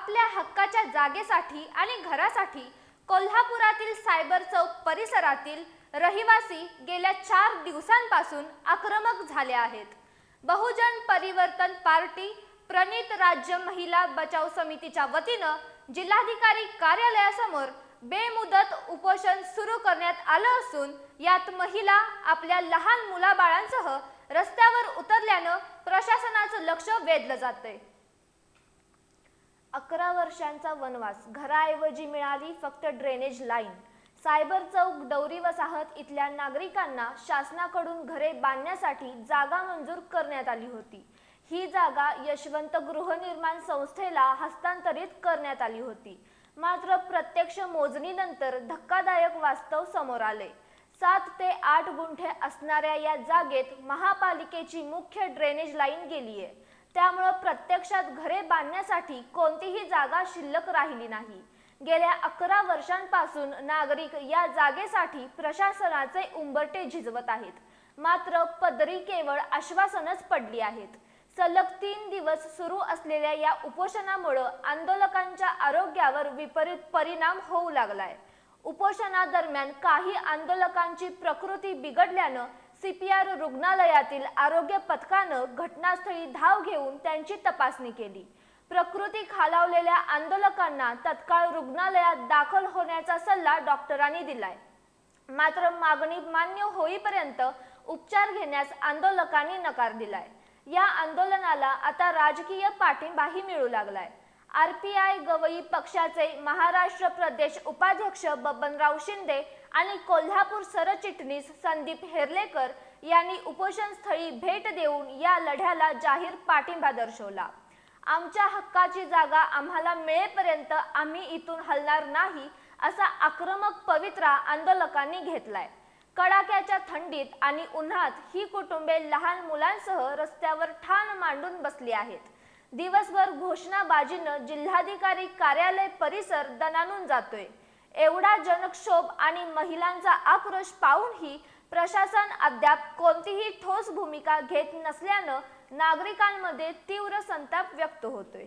आपल्या हक्काच्या जागेसाठी आणि घरासाठी कोल्हापुरातील सायबर चौक परिसरातील रहिवासी गेल्या 4 दिवसांपासून आक्रमक झाले आहेत। बहुजन परिवर्तन पार्टी प्रणित राज्य महिला बचाव समितीच्या वतीने जिल्हाधिकारी कार्यालयासमोर बेमुदत उपोषण सुरू करण्यात आलं असून यात महिला आपल्या लहान मुलाबाळांसह रस्त्यावर उतरल्याने प्रशासनाचं लक्ष वेधलं जातंय। 11 वर्षांचा वनवास, घराऐवजी मिळाली फक्त ड्रेनेज लाईन। सायबर चौक डौरी वसाहत इथल्या नागरिकांना शासनाकडून घरे बांधण्यासाठी जागा मंजूर करण्यात आली होती। ही जागा यशवंत गृहनिर्माण संस्थेला हस्तांतरित करण्यात आली होती। मात्र प्रत्यक्ष मोजणीनंतर धक्कादायक वास्तव समोर आले। 7 ते 8 गुंठे असणाऱ्या या जागेत महापालिकेची मुख्य ड्रेनेज लाईन गेलीये। त्यामुळे प्रत्यक्षात घरे बांधण्यासाठी कोणतीही जागा शिल्लक राहिली नाही। गेल्या 11 वर्षांपासून नागरिक या जागेसाठी प्रशासनाचे उंबरठे झिजवत आहेत, मात्र पदरी केवळ आश्वासनच पडली आहेत। सलग 3 दिवस सुरू असलेल्या या उपोषणामुळे आंदोलकांच्या आरोग्यावर विपरीत परिणाम होऊ लागलाय। उपोषणादरम्यान काही आंदोलकांची प्रकृती बिघडल्याने CPR रुग्णालयातील आरोग्य पथकानं घटनास्थळी धाव घेऊन त्यांची तपासणी केली। प्रकृती खालावलेल्या आंदोलकांना तत्काळ रुग्णालयात दाखल होण्याचा सल्ला डॉक्टरांनी दिलाय। मात्र मागणी मान्य होईपर्यंत उपचार घेण्यास आंदोलकांनी नकार दिलाय। या आंदोलनाला आता राजकीय पाठिंबाही मिळू लागलाय। RPI गवई पक्षाचे महाराष्ट्र प्रदेश उपाध्यक्ष बबनराव शिंदे आणि कोल्हापूर सरचिटणीस संदीप हेर्लेकर यांनी उपोषणस्थळी भेट देऊन या लढ्याला जाहीर पाठिंबा दर्शवला। आमच्या हक्काची जागा आम्हाला मिळेपर्यंत आम्ही इथून हलणार नाही असा आक्रमक पवित्रा आंदोलकांनी घेतलाय। कडाक्याच्या थंडीत आणि उन्हात ही कुटुंबे लहान मुलांसह रस्त्यावर ठाण मांडून बसली आहेत। दिवसभर घोषणाबाजीनं जिल्हाधिकारी कार्यालय परिसर दणाणून जातोय। एवढा जनक्षोभ आणि महिलांचा आक्रोश पाहूनही प्रशासन अद्याप कोणतीही ठोस भूमिका घेत नसल्यानं नागरिकांमध्ये तीव्र संताप व्यक्त होतोय।